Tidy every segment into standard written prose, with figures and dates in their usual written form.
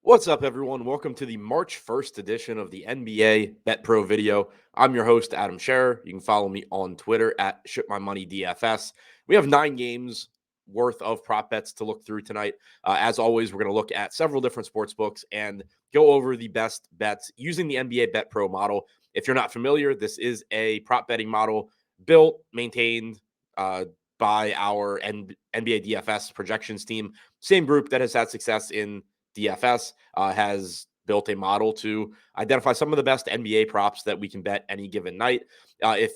What's up, everyone? Welcome to the March 1st edition of the NBA Bet Pro video. I'm your host, Adam Scherer. You can follow me on Twitter at ShipMyMoneyDFS. We have 9 games worth of prop bets to look through tonight. As always, we're going to look at several different sports books and go over the best bets using the NBA Bet Pro model. If you're not familiar, this is a prop betting model built, maintained by our NBA DFS projections team. Same group that has had success in DFS has built a model to identify some of the best NBA props that we can bet any given night. If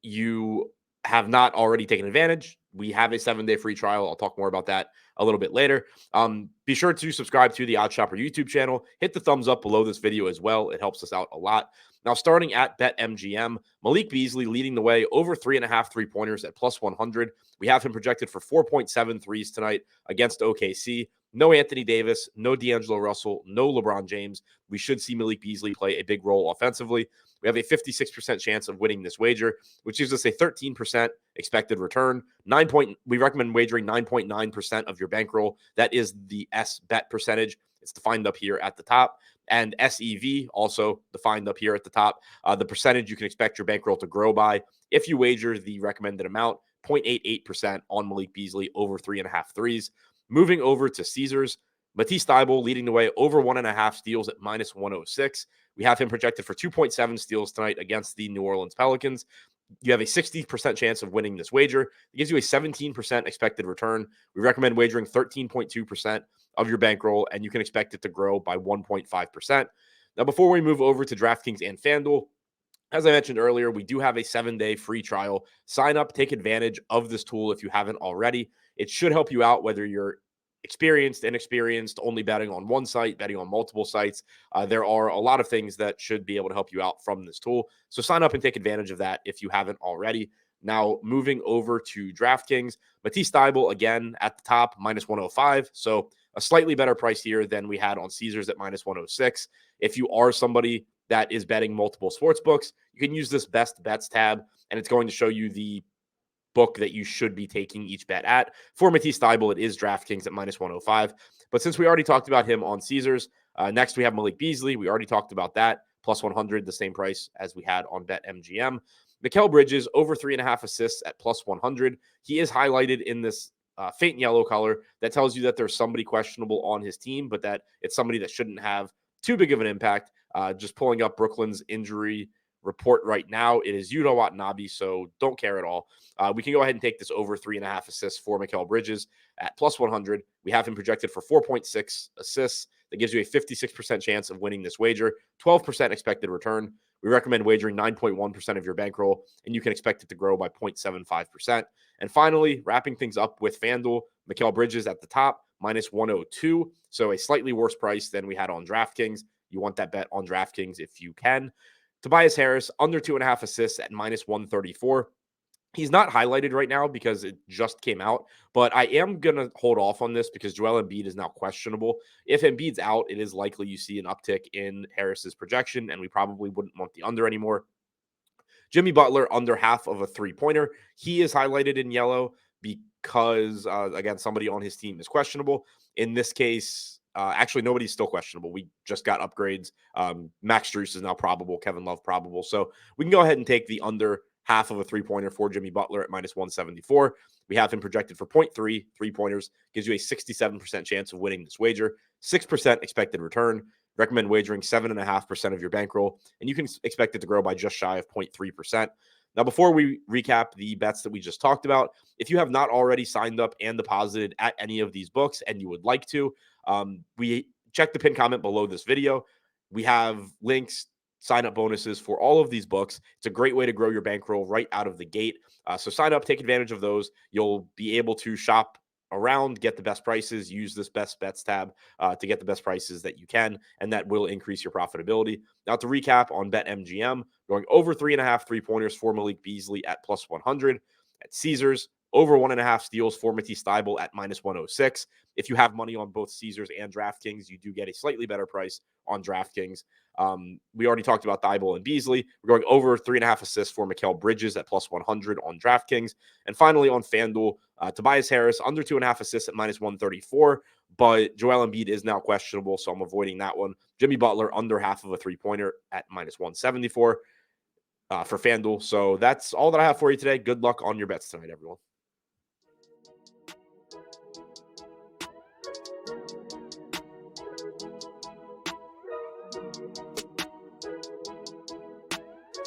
you have not already taken advantage, we have a 7-day free trial. I'll talk more about that a little bit later. Be sure to subscribe to the OddsShopper YouTube channel. Hit the thumbs up below this video as well. It helps us out a lot. Now, starting at BetMGM, Malik Beasley leading the way over 3.5 3-pointers at plus 100. We have him projected for 4.7 threes tonight against OKC. No Anthony Davis, no D'Angelo Russell, no LeBron James. We should see Malik Beasley play a big role offensively. We have a 56% chance of winning this wager, which gives us a 13% expected return. We recommend wagering 9.9% of your bankroll. That is the S bet percentage. It's defined up here at the top. And SEV, also defined up here at the top. The percentage you can expect your bankroll to grow by if you wager the recommended amount, 0.88% on Malik Beasley over 3.5 threes. Moving over to Caesars, Matisse Thybulle leading the way over 1.5 steals at minus 106. We have him projected for 2.7 steals tonight against the New Orleans Pelicans. You have a 60% chance of winning this wager. It gives you a 17% expected return. We recommend wagering 13.2% of your bankroll, and you can expect it to grow by 1.5%. Now, before we move over to DraftKings and FanDuel, as I mentioned earlier, we do have a 7-day free trial. Sign up, take advantage of this tool if you haven't already. It should help you out whether you're experienced, inexperienced, only betting on one site, betting on multiple sites. There are a lot of things that should be able to help you out from this tool. So sign up and take advantage of that if you haven't already. Now, moving over to DraftKings, Matisse Thybulle again at the top, minus 105. So a slightly better price here than we had on Caesars at minus 106. If you are somebody that is betting multiple sports books, you can use this best bets tab, and it's going to show you the book that you should be taking each bet at. For Matisse Thybulle, it is DraftKings at minus 105. But since we already talked about him on Caesars, next we have Malik Beasley. We already talked about that. Plus 100, the same price as we had on BetMGM. Mikal Bridges, over 3.5 assists at plus 100. He is highlighted in this faint yellow color. That tells you that there's somebody questionable on his team, but that it's somebody that shouldn't have too big of an impact. Just pulling up Brooklyn's injury report right now, it is Yuta Watanabe, so don't care at all. We can go ahead and take this over 3.5 assists for Mikal Bridges at plus 100. We have him projected for 4.6 assists. That gives you a 56% chance of winning this wager, 12% expected return. We recommend wagering 9.1% of your bankroll, and you can expect it to grow by 0.75%. And finally, wrapping things up with FanDuel, Mikal Bridges at the top, minus 102. So a slightly worse price than we had on DraftKings. You want that bet on DraftKings if you can. Tobias Harris, under 2.5 assists at minus 134. He's not highlighted right now because it just came out, but I am going to hold off on this because Joel Embiid is now questionable. If Embiid's out, it is likely you see an uptick in Harris's projection, and we probably wouldn't want the under anymore. Jimmy Butler, under half of a 3-pointer. He is highlighted in yellow because, again, somebody on his team is questionable. In this case, actually, nobody's still questionable. We just got upgrades. Max Strus is now probable. Kevin Love probable. So we can go ahead and take the under half of a 3-pointer for Jimmy Butler at minus 174. We have him projected for 0.3 3-pointers. Gives you a 67% chance of winning this wager. 6% expected return. Recommend wagering 7.5% of your bankroll, and you can expect it to grow by just shy of 0.3%. Now, before we recap the bets that we just talked about, if you have not already signed up and deposited at any of these books and you would like to, we check the pinned comment below this video. We have links, sign-up bonuses for all of these books. It's a great way to grow your bankroll right out of the gate. So sign up, take advantage of those. You'll be able to shop around, get the best prices, use this best bets tab to get the best prices that you can, and that will increase your profitability. Now, to recap on BetMGM, going over 3.5 3-pointers for Malik Beasley at plus 100. At Caesars, over 1.5 steals for Matisse Thybulle at minus 106. If you have money on both Caesars and DraftKings, you do get a slightly better price on DraftKings. We already talked about Thybulle and Beasley. We're going over 3.5 assists for Mikal Bridges at plus 100 on DraftKings. And finally, on FanDuel, Tobias Harris, under 2.5 assists at minus 134. but Joel Embiid is now questionable, so I'm avoiding that one. Jimmy Butler under half of a 3-pointer at minus 174 for FanDuel. So that's all that I have for you today. Good luck on your bets tonight, everyone.